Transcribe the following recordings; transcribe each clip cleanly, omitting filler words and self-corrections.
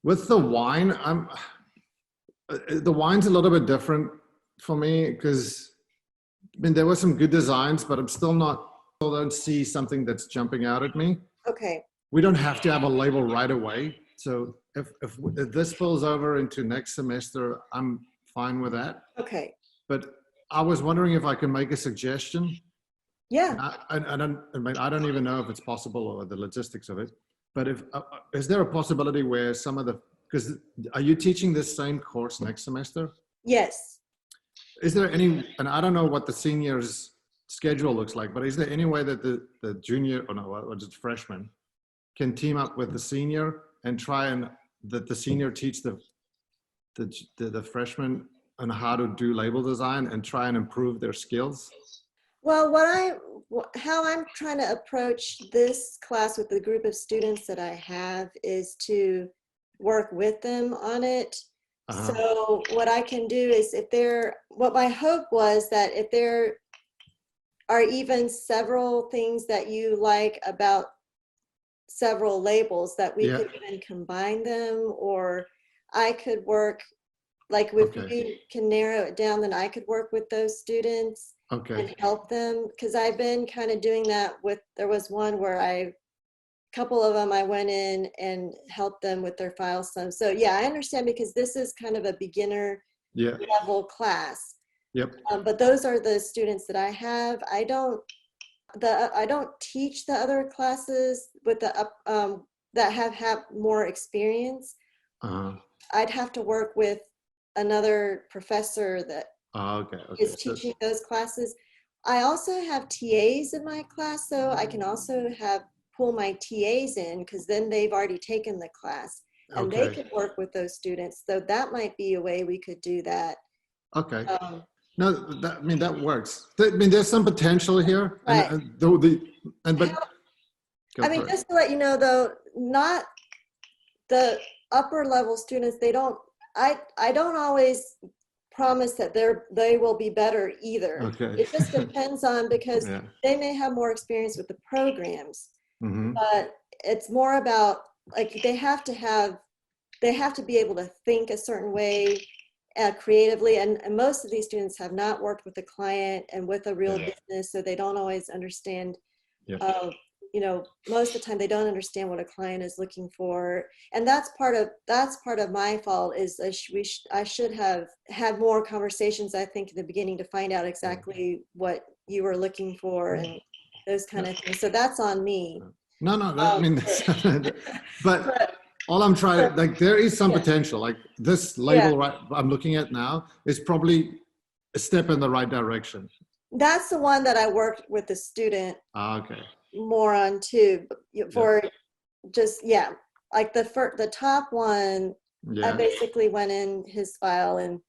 With the wine, the wine's a little bit different for me because I mean there were some good designs, but I'm still not. Still don't see something that's jumping out at me. Okay. We don't have to have a label right away. So if this spills over into next semester, I'm fine with that. Okay. But I was wondering if I can make a suggestion. Yeah. I don't even know if it's possible or the logistics of it. But if is there a possibility where some of the because are you teaching this same course next semester? Yes. Is there any, and I don't know what the seniors' schedule looks like, but is there any way that the junior, or no, what is it, freshman, can team up with the senior and try and that the senior teach the freshman on how to do label design and try and improve their skills? Well, how I'm trying to approach this class with the group of students that I have is to work with them on it. So what I can do is what my hope was that if there are even several things that you like about several labels that we could even combine them, or I could work, like if you can narrow it down, then I could work with those students and help them. Because I've been kind of doing that there was one where a couple of them I went in and helped them with their file sums. So yeah, I understand because this is kind of a beginner level class. Yep. But those are the students that I have. I don't teach the other classes with the that have more experience. I'd have to work with another professor that is teaching those classes. I also have TAs in my class, so I can also pull my TAs in because then they've already taken the class and they could work with those students. So that might be a way we could do that. Okay. No, that works. I mean, there's some potential here. Right. Just to let you know, though, not the upper level students, I don't always promise that they will be better either. It just depends on, because they may have more experience with the programs, but it's more about, like, they have to be able to think a certain way creatively, and most of these students have not worked with a client and with a real business, so they don't always understand. Most of the time they don't understand what a client is looking for, and that's part of my fault. Is I should have had more conversations, I think, at the beginning to find out exactly what you were looking for and those kind of things. So that's on me. No, I mean, but all I'm trying, like, there is some potential. Like this label I'm looking at now is probably a step in the right direction. That's the one that I worked with the student more on too. For just like the top one, I basically went in his file and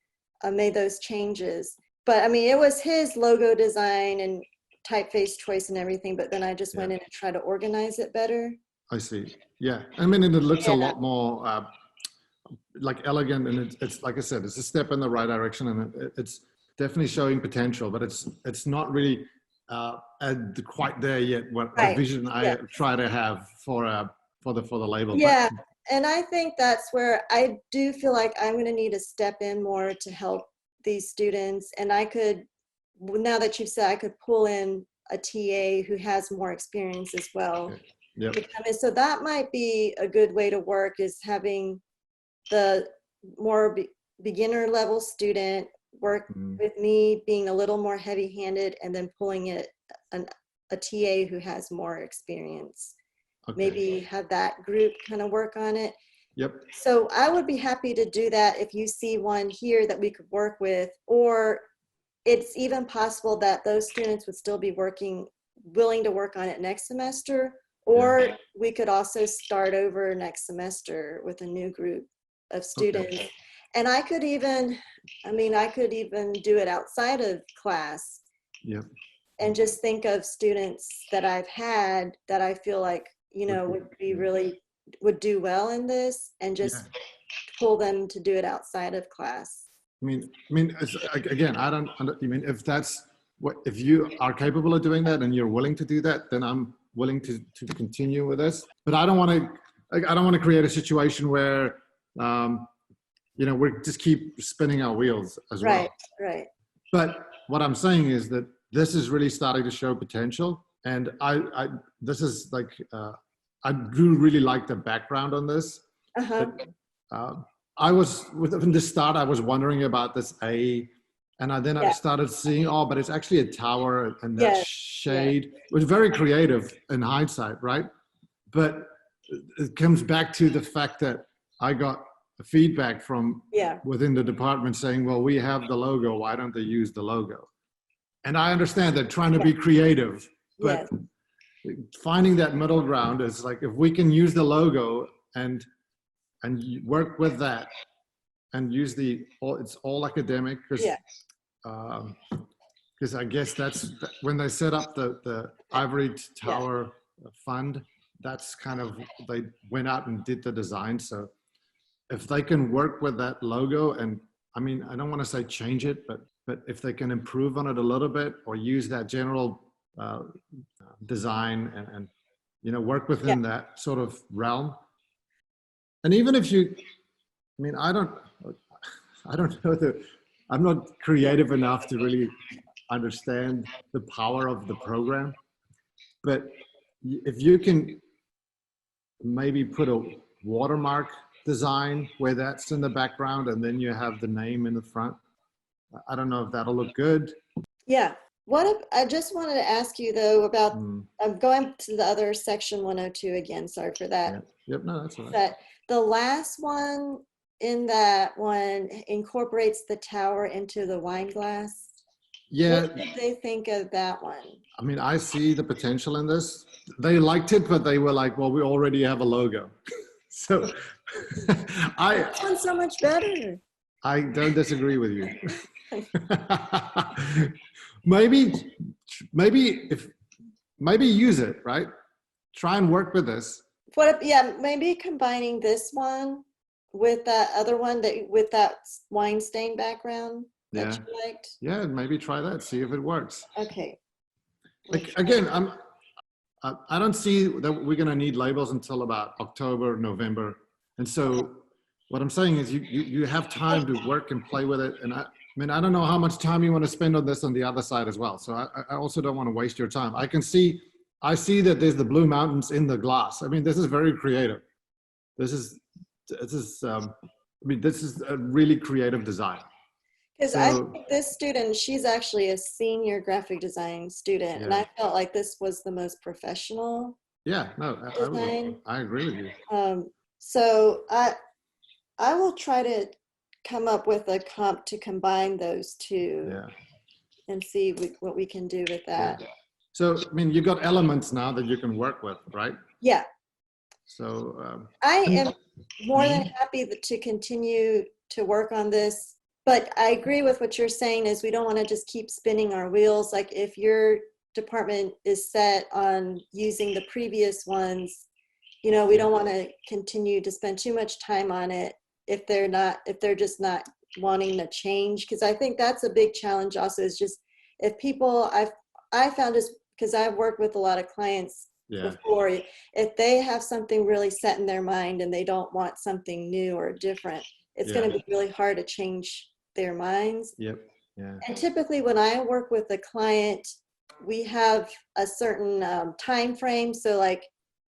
made those changes. But I mean, it was his logo design and typeface choice and everything. But then I just went in and tried to organize it better. I see. Yeah, I mean, and it looks a lot more like elegant, and it's like I said, it's a step in the right direction, and it's definitely showing potential, but it's not really quite there yet. What a vision I try to have for the label. Yeah, and I think that's where I do feel like I'm going to need to step in more to help these students, and I could, now that you've said, I could pull in a TA who has more experience as well. So that might be a good way to work, is having the more beginner level student work with me, being a little more heavy-handed, and then pulling a TA who has more experience. Maybe have that group kind of work on it. So I would be happy to do that if you see one here that we could work with, or it's even possible that those students would still be willing to work on it next semester. Or we could also start over next semester with a new group of students. And I could even do it outside of class. And just think of students that I've had that I feel like, would do well in this, and just pull them to do it outside of class. I mean, again, if you are capable of doing that and you're willing to do that, then I'm willing to continue with this. But I don't want to create a situation where you know, we just keep spinning our wheels as well. Right, right. But what I'm saying is that this is really starting to show potential. And this is like, I do really like the background on this. Uh-huh. But, I was, within the start, I was wondering about this A, and then I started seeing, oh, but it's actually a tower and that shade. It was very creative in hindsight, right? But it comes back to the fact that I got feedback from within the department saying, well, we have the logo, why don't they use the logo? And I understand they're trying to be creative, but finding that middle ground is like, if we can use the logo and work with that and use it's all academic, because I guess that's when they set up the Ivory Tower Fund, that's kind of, they went out and did the design. So if they can work with that logo, and I mean, I don't want to say change it, but if they can improve on it a little bit, or use that general design and you know, work within that sort of realm. And even if you, I mean, I don't know I'm not creative enough to really understand the power of the program, but if you can maybe put a watermark design where that's in the background and then you have the name in the front, I don't know if that'll look good. Yeah. What if, I just wanted to ask you though about, I'm going to the other section 102 again, sorry for that. Yep, no, that's all right. That the last one in that one incorporates the tower into the wine glass. Yeah. What did they think of that one? I mean, I see the potential in this. They liked it, but they were like, well, we already have a logo. So That one's so much better. I don't disagree with you. maybe use it, right? Try and work with this. What if, maybe combining this one with that other one with that wine stain background that you liked. Yeah, maybe try that. See if it works. Okay. Like again, I don't see that we're going to need labels until about October, November, and so what I'm saying is you have time to work and play with it. And I mean, I don't know how much time you want to spend on this on the other side as well. So I also don't want to waste your time. I see that there's the Blue Mountains in the glass. I mean, this is very creative. This is a really creative design. Because I think this student, she's actually a senior graphic design student, and I felt like this was the most professional. Yeah, no, I agree with you. So I will try to come up with a comp to combine those two and see what we can do with that. Yeah. So, I mean, you got elements now that you can work with, right? Yeah. So I am more than happy to continue to work on this, but I agree with what you're saying is we don't want to just keep spinning our wheels. Like if your department is set on using the previous ones, you know, we don't want to continue to spend too much time on it if they're just not wanting to change. Because I think that's a big challenge also, is just if people, I found is because I've worked with a lot of clients before, if they have something really set in their mind and they don't want something new or different, it's going to be really hard to change their minds. Yep. Yeah. And typically when I work with a client, we have a certain time frame. So like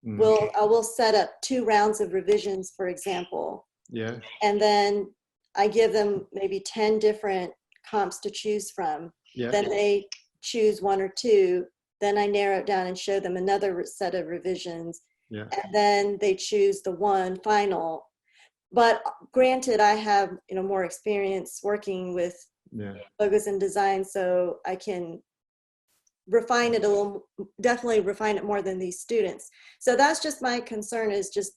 I will set up 2 rounds of revisions, for example. Yeah. And then I give them maybe 10 different comps to choose from. Yeah. Then they choose 1 or 2. Then I narrow it down and show them another set of revisions. Yeah. And then they choose the one final. But granted, I have, you know, more experience working with logos and design, so I can refine it definitely refine it more than these students. So that's just my concern, is just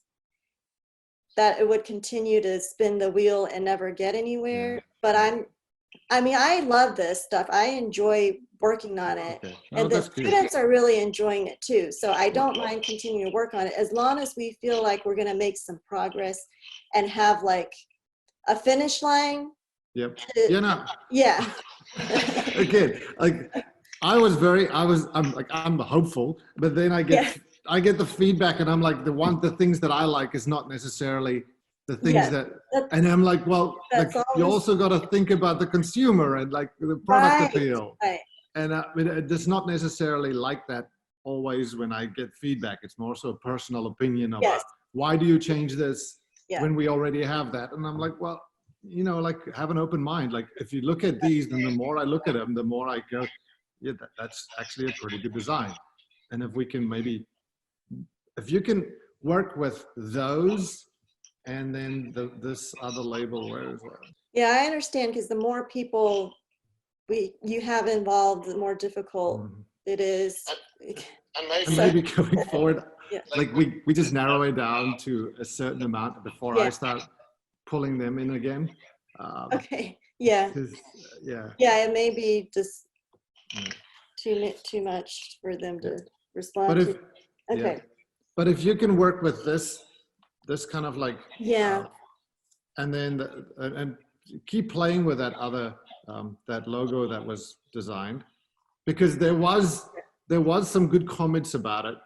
that it would continue to spin the wheel and never get anywhere. Yeah. But I love this stuff. I enjoy working on it. Okay. And the students are really enjoying it too. So I don't mind continuing to work on it as long as we feel like we're going to make some progress and have like a finish line. Yep. Yeah. Again, like I'm hopeful, but then I get the feedback and I'm like, the things that I like is not necessarily the things Yes, that, that, and I'm like, well, like that's you always also got to think about the consumer and like the product right. appeal. Right. And I mean, it's not necessarily like that always when I get feedback. It's more so a personal opinion about Yes. why do you change this Yeah. when we already have that? And I'm like, well, you know, like have an open mind. Like if you look at these, then the more I look at them, the more I go, yeah, that's actually a pretty good design. And if we can maybe, if you can work with those and then this other label, where is that? Yeah, I understand because the more people you have involved, the more difficult Mhm. it is. And So, maybe going forward, yeah. like we just narrow it down to a certain amount before Yeah. I start pulling them in again. Okay. Yeah. 'Cause, yeah, Yeah. It may be just yeah, too much for them yeah. to But respond if, to. yeah, Okay. but if you can work with this kind of like, Yeah. and then and keep playing with that other that logo that was designed, because there was some good comments about it,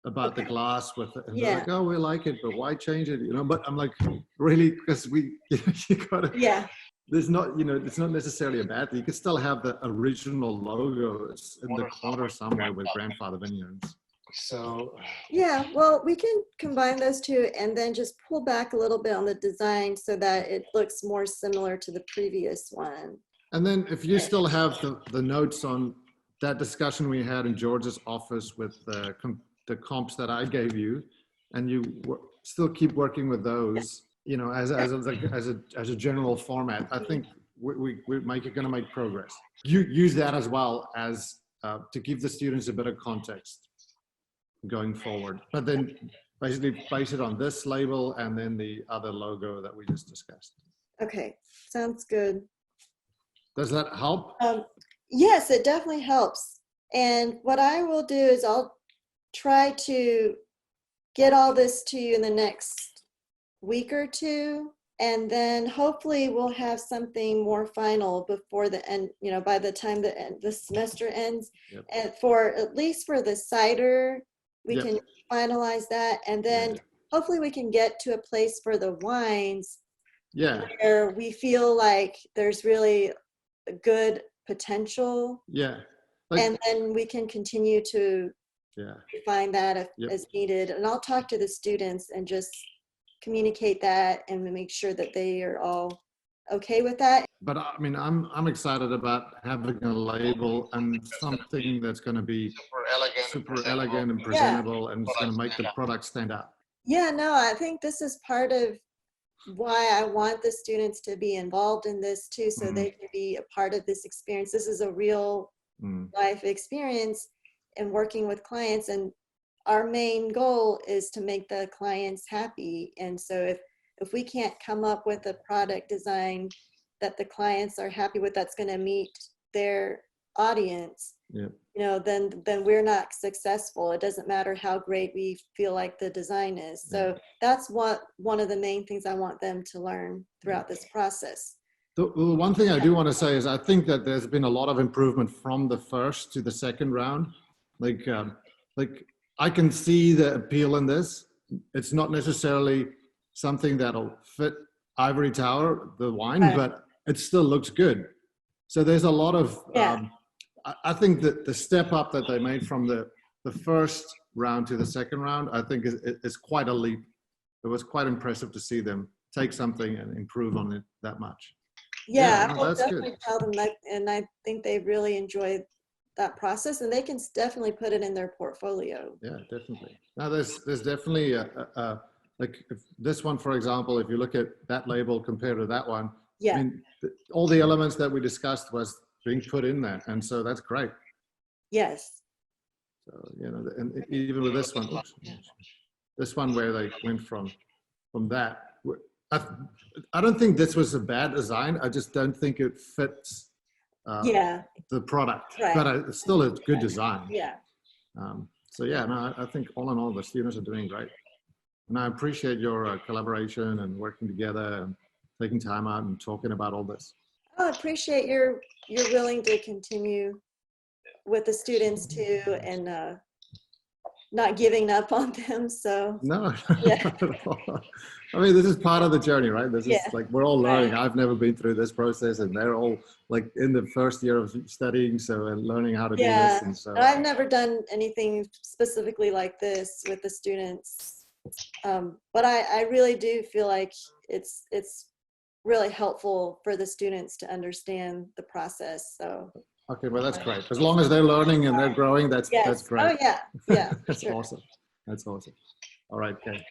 about the Okay. glass with it, and they're Yeah. like, oh, we like it, but why change it, you know? But I'm like, really, because you gotta, Yeah. there's not, you know, it's not necessarily a bad thing. You can still have the original logos in the corner somewhere with grandfather vineyards. So Yeah, well, we can combine those two and then just pull back a little bit on the design so that it looks more similar to the previous one. and then if you still have the notes on that discussion we had in George's office with the comps that I gave you, and you still keep working with those, you know, as a general format, I think we're going to make progress. You use that as well as to give the students a bit of context going forward, but then basically base it on this label and then the other logo that we just discussed. Okay, sounds good. Does that help? Yes, it definitely helps. And what I will do is I'll try to get all this to you in the next week or two. And then hopefully we'll have something more final before the end, you know, by the time the semester ends. Yep. And for at least for the cider, we Yep. can finalize that. And then hopefully we can get to a place for the wines where we feel like there's really a good potential. Like, and then we can continue to refine that as needed. And I'll talk to the students and just communicate that and make sure that they are all okay with that. But I mean, I'm excited about having a label and something that's going to be super elegant and presentable, and it's going to make the product stand out. Yeah, no, I think this is part of why I want the students to be involved in this too, so they can be a part of this experience. This is a real life experience and working with clients, and our main goal is to make the clients happy. And so if we can't come up with a product design that the clients are happy with, that's going to meet their audience, you know, then we're not successful. It doesn't matter how great we feel like the design is. So that's one of the main things I want them to learn throughout this process. The one thing I do want to say is I think that there's been a lot of improvement from the first to the second round. Like I can see the appeal in this. It's not necessarily something that'll fit Ivory Tower, the wine, but it still looks good. So there's a lot of, I think that the step up that they made from the first round to the second round, I think is quite a leap. It was quite impressive to see them take something and improve on it that much. I will definitely tell them that, and I think they really enjoyed that process, and they can definitely put it in their portfolio. Yeah, definitely. Now there's definitely like if this one, for example, if you look at that label compared to that one, I mean, all the elements that we discussed was being put in there, and so that's great. Yes. So, you know, and even with this one, this one where they went from that, I don't think this was a bad design. I just don't think it fits the product, but it's still a good design. So yeah, no, I think all in all, the students are doing great. And I appreciate your collaboration and working together and taking time out and talking about all this. I appreciate you're willing to continue with the students too, and not giving up on them. So No, yeah, not at all. I mean, this is part of the journey, right? This is yeah, like we're all learning. right. I've never been through this process, and they're all like in the first year of studying, so and learning how to do this, Yeah, and so I've never done anything specifically like this with the students, but I really do feel like it's really helpful for the students to understand the process. So okay, well that's great. As long as they're learning and they're growing, that's yes, great. oh yeah, yeah, for That's sure. awesome. That's awesome. All right, Kate.